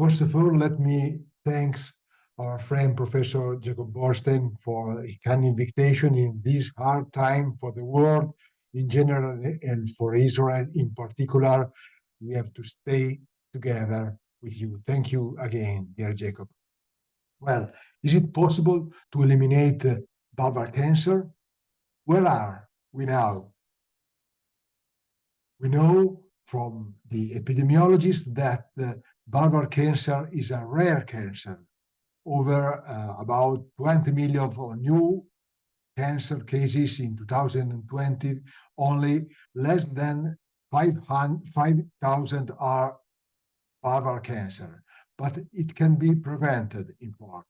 First of all, let me thank our friend Professor Jacob Borstein for a kind invitation in this hard time for the world in general and for Israel in particular. We have to stay together with you. Thank you again, dear Jacob. Well, is it possible to eliminate vulvar cancer? Where are we now? We know from the epidemiologists that vulvar cancer is a rare cancer. Over about 20 million of new cancer cases in 2020, only less than 5,000 are vulvar cancer, but it can be prevented in part.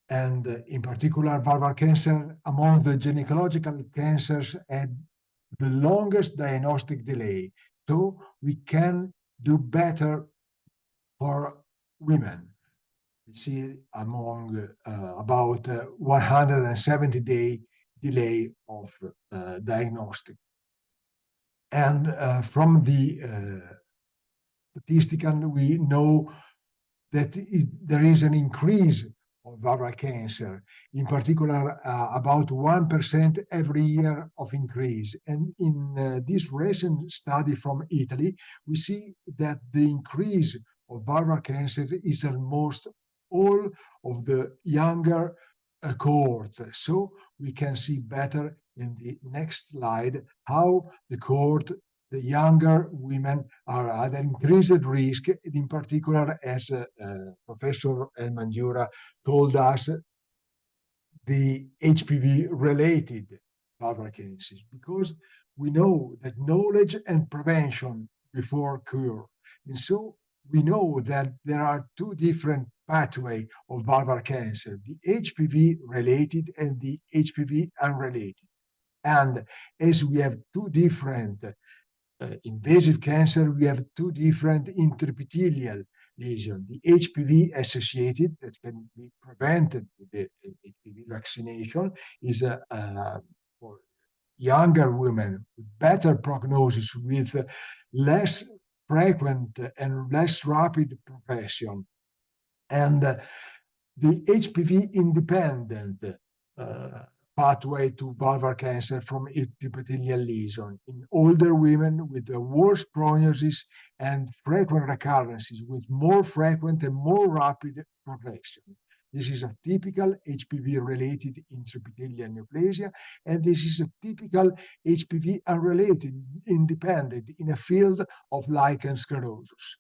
And in particular, vulvar cancer among the gynecological cancers had the longest diagnostic delay. So we can do better for women. We see among about 170-day delay of diagnostic. And from the statistical, we know that there is an increase of vulvar cancer, in particular about 1% every year of increase. And in this recent study from Italy, we see that the increase of vulvar cancer is almost all of the younger cohorts. So we can see better in the next slide how the cohort, the younger women are at an increased risk, in particular, as Professor Mangiura told us, the HPV-related vulvar cancers, because we know that knowledge and prevention before cure. And so we know that there are two different pathways of vulvar cancer, the HPV-related and the HPV-unrelated. And as we have two different invasive cancer, we have two different intraepithelial lesions. The HPV-associated, that can be prevented with the HPV vaccination, is for younger women with better prognosis, with less frequent and less rapid progression. And the HPV-independent pathway to vulvar cancer from epithelial lesion in older women with a worse prognosis and frequent recurrences, with more frequent and more rapid progression. This is a typical HPV-related intraepithelial neoplasia, and this is a typical HPV-unrelated independent in a field of lichen sclerosus.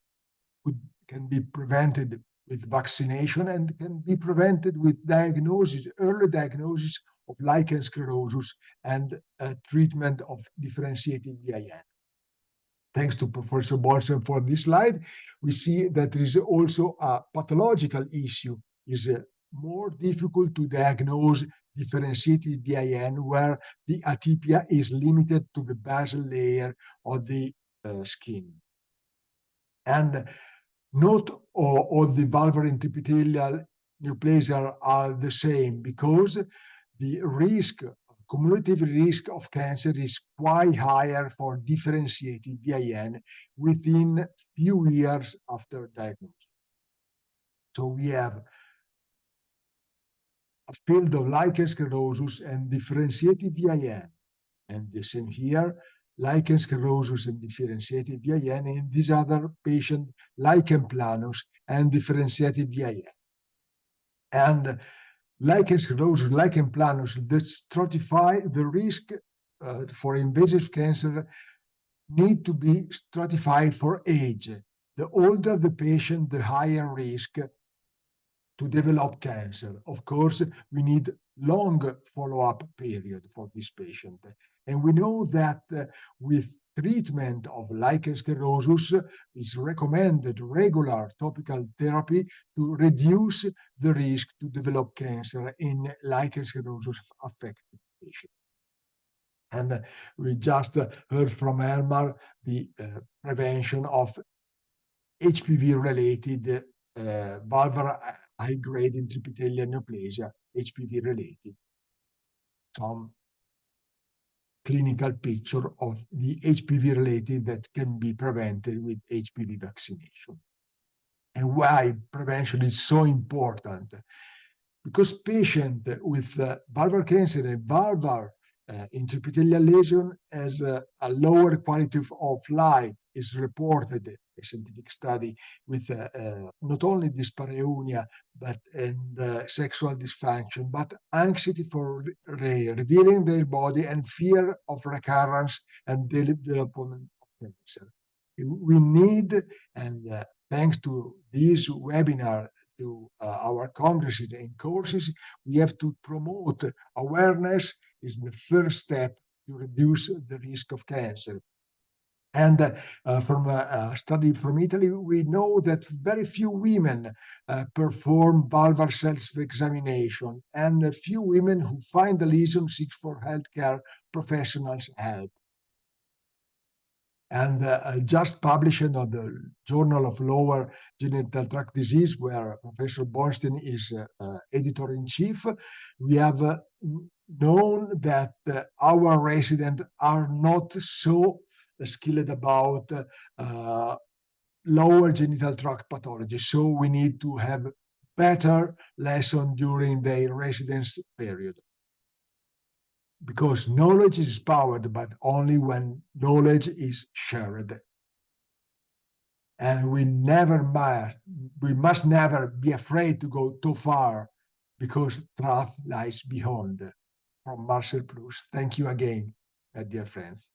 It can be prevented with vaccination and can be prevented with diagnosis, early diagnosis of lichen sclerosus and treatment of differentiated VIN. Thanks to Professor Borstein for this slide, we see that there is also a pathological issue. It's more difficult to diagnose differentiated VIN where the atypia is limited to the basal layer of the skin. And not all the vulvar intraepithelial neoplasia are the same, because the risk, cumulative risk of cancer is quite higher for differentiated VIN within few years after diagnosis. So we have a field of lichen sclerosus and differentiated VIN, and the same here, lichen sclerosus and differentiated VIN, and this other patient, lichen planus and differentiated VIN. And lichen sclerosus, lichen planus, that stratify the risk for invasive cancer need to be stratified for age. The older the patient, the higher risk to develop cancer. Of course, we need long follow-up period for this patient. And we know that with treatment of lichen sclerosus, is recommended regular topical therapy to reduce the risk to develop cancer in lichen sclerosus affected patients. And we just heard from Elmar the prevention of HPV-related vulvar high-grade intraepithelial neoplasia, HPV-related. Some clinical picture of the HPV-related that can be prevented with HPV vaccination. And why prevention is so important? Because patient with vulvar cancer and vulvar intraepithelial lesion has a lower quality of life, is reported a scientific study with not only dyspareunia but and sexual dysfunction, but anxiety for revealing their body and fear of recurrence and development of cancer. We need, and thanks to this webinar, to our congresses and courses, we have to promote awareness is the first step to reduce the risk of cancer. And from a study from Italy, we know that very few women perform vulvar self-examination, and few women who find the lesion seek for healthcare professionals' help. And just published on the Journal of Lower Genital Tract Disease, where Professor Bornstein is editor-in-chief, we have known that our residents are not so skilled about lower genital tract pathology. So we need to have better lesson during their residence period. Because knowledge is powered, but only when knowledge is shared. And we must never be afraid to go too far, because truth lies beyond. From Marcel Proust. Thank you again, dear friends.